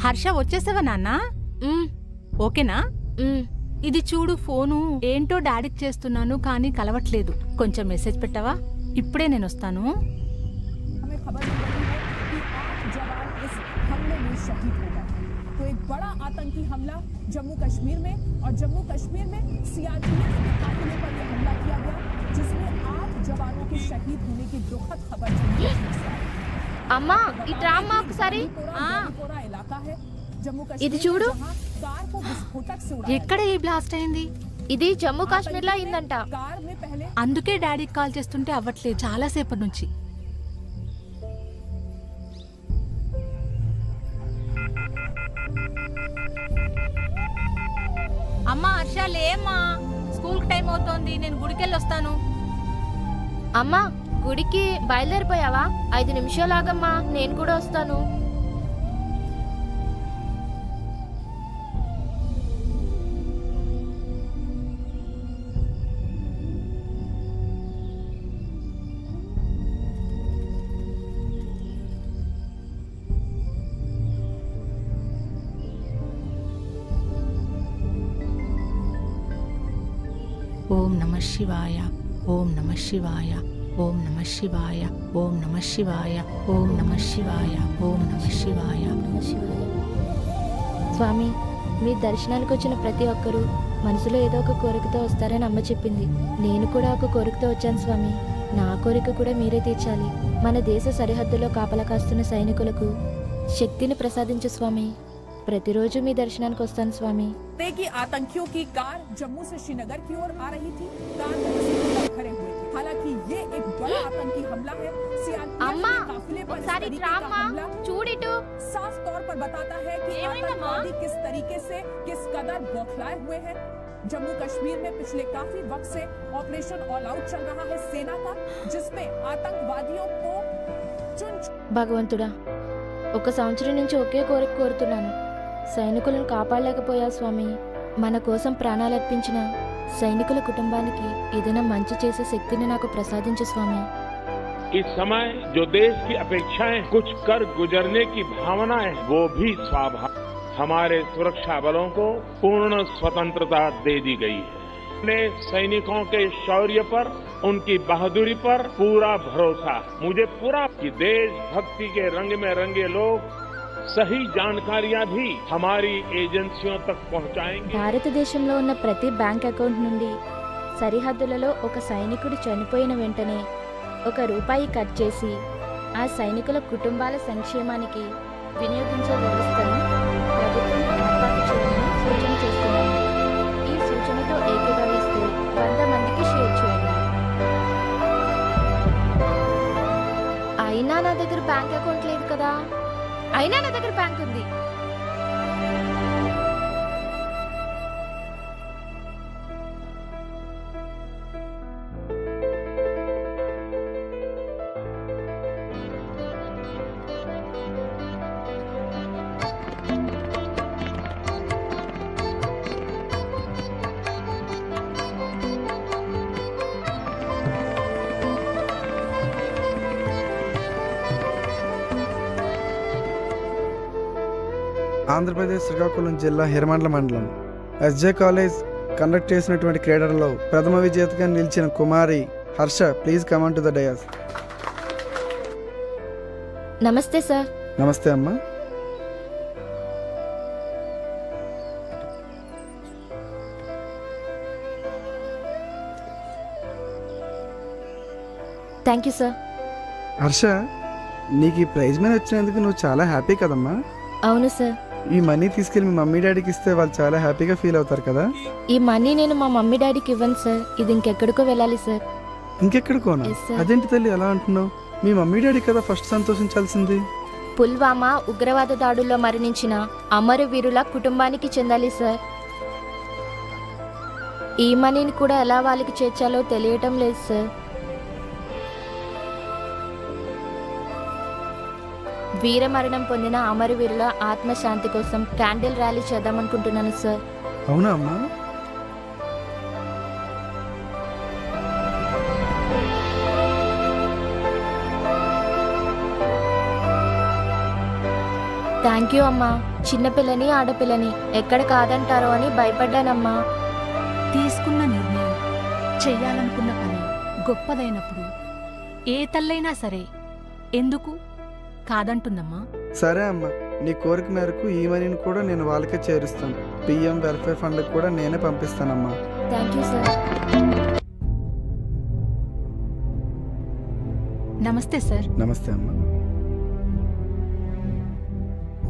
హర్ష వచ్చేసావా నాన్న? ఓకేనా? ఇది చూడు ఫోను. ఏంటో డాడీకి చేస్తున్నాను కానీ కలవట్లేదు. కొంచెం మెసేజ్ పెట్టావా? ఇప్పుడే నేను వస్తాను. तो एक बड़ा आतंकी हमला जम्मू कश्मीर में और जम्मू कश्मीर में सीआरपीएफ के काफिले पर यह हमला किया गया, जिसमें 8 जवानों के शहीद होने की दुखद खबर जम्मू कश्मीर से आई। అమ్మా ఈ డ్రామా ఒకసారి इलाका है जम्मू ఇది कश्मीर చూడు. जहां कार को विस्फोटक से उड़ाया ఎక్కడ ఈ బ్లాస్ట్ అయింది? ఇది జమ్మూ కాశ్మీర్ లో అయిందంట. कार में पहले అందుకే డాడీకి కాల్ చేస్తుంటే అవ్వట్లేదు చాలా సేపటి నుంచి. అమ్మా హర్ష లేమ్మా, స్కూల్ టైం అవుతోంది. నేను గుడికెళ్ళి వస్తాను. అమ్మా గుడికి బయలుదేరిపోయావా? 5 నిమిషాలు ఆగమ్మా, నేను కూడా వస్తాను. ఓం నమ శివాయ, ఓం నమ శివాయ, ఓం నమ శివాయ, ఓం నమ శివాయ, ఓం నమ శివాయ, ఓం నమ శివాయ. స్వామి, మీ దర్శనానికి వచ్చిన ప్రతి ఒక్కరూ మనసులో ఏదో ఒక కోరికతో వస్తారని అమ్మ చెప్పింది. నేను కూడా ఒక కోరికతో వచ్చాను స్వామి. నా కోరిక కూడా మీరే తీర్చాలి. మన దేశ సరిహద్దులో కాపలా కాస్తున్న సైనికులకు శక్తిని ప్రసాదించు స్వామి. ప్రతిరోజు మీ దర్శనానికి వస్తాను స్వామి. कि आतंकियों की कार जम्मू से श्रीनगर की ओर आ रही थी। कार में मुसलमान खड़े हुए थे। हालांकि ये एक बड़ा आतंकी हमला है। अम्मा, काफिले पर सारी ड्रामा चूड़िटू साफ तौर पर बताता है कि आतंकवादी किस तरीके से किस कदर बौखलाए हुए हैं। जम्मू कश्मीर में पिछले काफी वक्त से ऑपरेशन ऑल आउट चल रहा है सेना का, जिसमें आतंकवादियों को चुन భగవంతుడా, ఒక సంవత్సరం నుంచి ఒకే కోరిక కోరుతున్నాను. సైనికులను కాపాడలేకపోయా స్వామి. మన కోసం ప్రాణాలు అర్పించిన సైనికుల కుటుంబానికి ఏదైనా మంచి చేసే శక్తిని నాకు ప్రసాదించు స్వామి. इस समय जो देश की अपेक्षाएं कुछ कर गुजरने की भावना है, वो भी स्वाभाविक। हमारे सुरक्षा बलों को पूर्ण स्वतंत्रता दे दी गई है। अपने सैनिकों के शौर्य पर, उनकी बहादुरी पर पूरा भरोसा। मुझे पूरा कि देशभक्ति के रंग में रंगे लोग सही जानकारियां भी हमारी एजेंसियों तक पहुंचाएंगे। భారతదేశంలో ఉన్న ప్రతి బ్యాంక్ అకౌంట్ నుండి సరిహద్దులలో ఒక సైనికుడు చనిపోయిన వెంటనే ₹1 కట్ చేసి ఆ సైనికుల కుటుంబాల సంక్షేమానికి వినియోగించే వ్యవస్థను ప్రభుత్వం ఏర్పాటు చేయమని సూచన చేస్తున్నాను. ఈ సూచనతో ఏకీభవిస్తే 100 మందికి షేర్ చేయండి. అయినా నా దగ్గర బ్యాంక్ అకౌంట్ లేదు కదా. అయినా నా దగ్గర బ్యాంక్ ఉంది. ఆంధ్రప్రదేశ్ శ్రీకాకుళం జిల్లా హిరమండల మండలం ఎస్జే కాలేజ్ కండక్ట్ చేసినటువంటి క్రీడలలో ప్రథమ విజేతగా నిలిచిన కుమారి Harsha, please come on to the dais. నమస్తే సార్. నమస్తే అమ్మా. Thank you sir. హర్ష, నీకు ఈ ప్రైజ్ మీద వచ్చినందుకు నువ్వు చాలా హ్యాపీ కదమ్మా? అవును సార్. ఈ మనీ తీసుకెళ్ళి మీ మమ్మీ డాడీకి ఇస్తే వాళ్ళు చాలా హ్యాపీగా ఫీల్ అవుతారు కదా. ఈ మనీ నేను మా మమ్మీ డాడీకి ఇవ్వను సార్. ఇది ఇంకెక్కడికో వెళ్ళాలి సార్. ఇంకెక్కడికోనా? Yes, sir. అదేంటి తల్లి అలా అంటున్నావు? మీ మమ్మీ డాడీ కదా ఫస్ట్ సంతోషించాల్సింది. పుల్వామా ఉగ్రవాద దాడుల్లో మరణించిన అమరవీరుల కుటుంబానికి చెందాలి సార్. ఈ మనీని కూడా ఎలా వాళ్ళకి చేర్చాలో తెలియటం లేదు సార్. వీరమరణం పొందిన అమరవీరుల ఆత్మశాంతి కోసం క్యాండిల్ ర్యాలీ చేద్దామనుకుంటున్నాను సార్. అవునా అమ్మా? థ్యాంక్ యూ అమ్మా. చిన్నపిల్లని ఆడపిల్లని ఎక్కడ కాదంటారో అని భయపడ్డానమ్మా. తీసుకున్న నిర్ణయం, చెయ్యాలనుకున్న పని గొప్పదైనప్పుడు ఏ తల్లైనా సరే ఎందుకు కాదంటుందమ్మా? సరే అమ్మా, నీ కోరిక మేరకు ఈ మనీని కూడా నేను వాళ్ళకే చేరుస్తాను. పిఎం వెల్ఫేర్ ఫండ్కి కూడా నేనే పంపిస్తానమ్మా. Thank you sir. నమస్తే సార్. నమస్తే అమ్మా.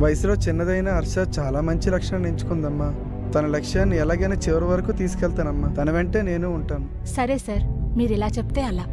వయసులో చిన్నదైన హర్ష చాలా మంచి లక్షణాన్ని ఎంచుకుందమ్మా. తన లక్ష్యాన్ని ఎలాగైనా చివరి వరకు తీసుకెళ్తానమ్మా. తన వెంటే నేను ఉంటాను. సరే సార్, మీరిలా చెప్తే అలా.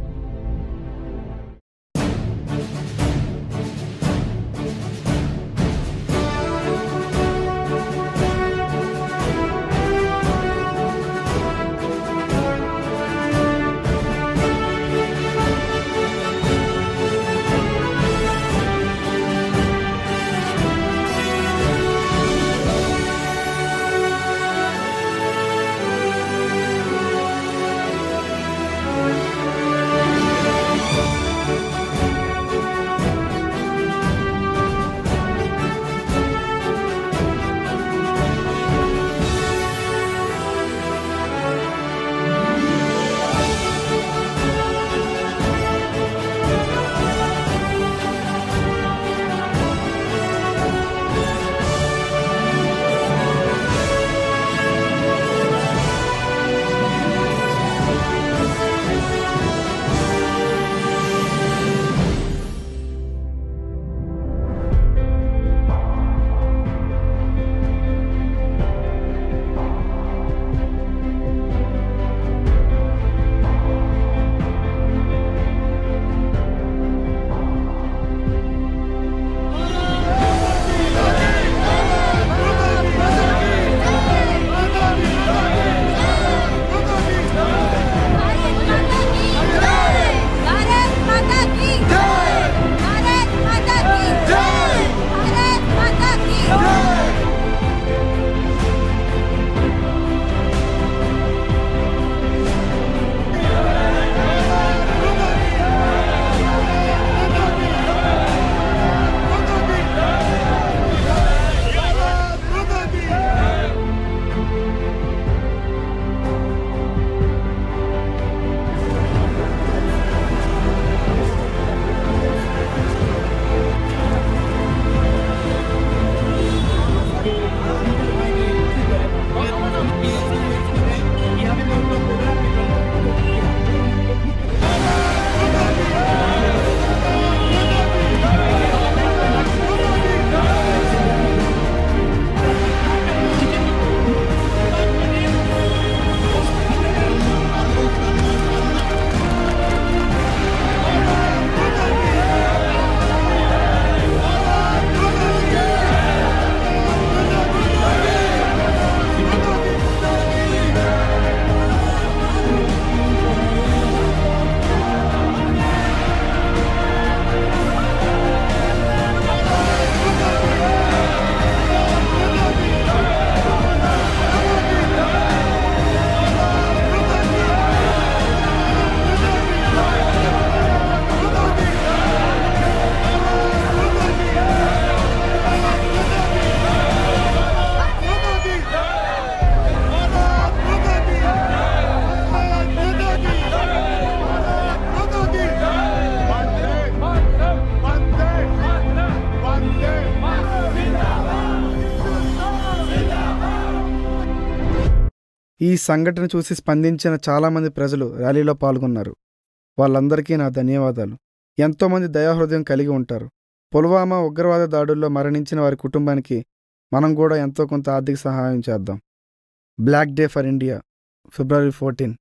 ఈ సంఘటన చూసి స్పందించిన చాలామంది ప్రజలు ర్యాలీలో పాల్గొన్నారు. వాళ్ళందరికీ నా ధన్యవాదాలు. ఎంతోమంది దయాహృదయం కలిగి ఉంటారు. పుల్వామా ఉగ్రవాద దాడుల్లో మరణించిన వారి కుటుంబానికి మనం కూడా ఎంతో కొంత ఆర్థిక సహాయం చేద్దాం. Black day for India, February 14.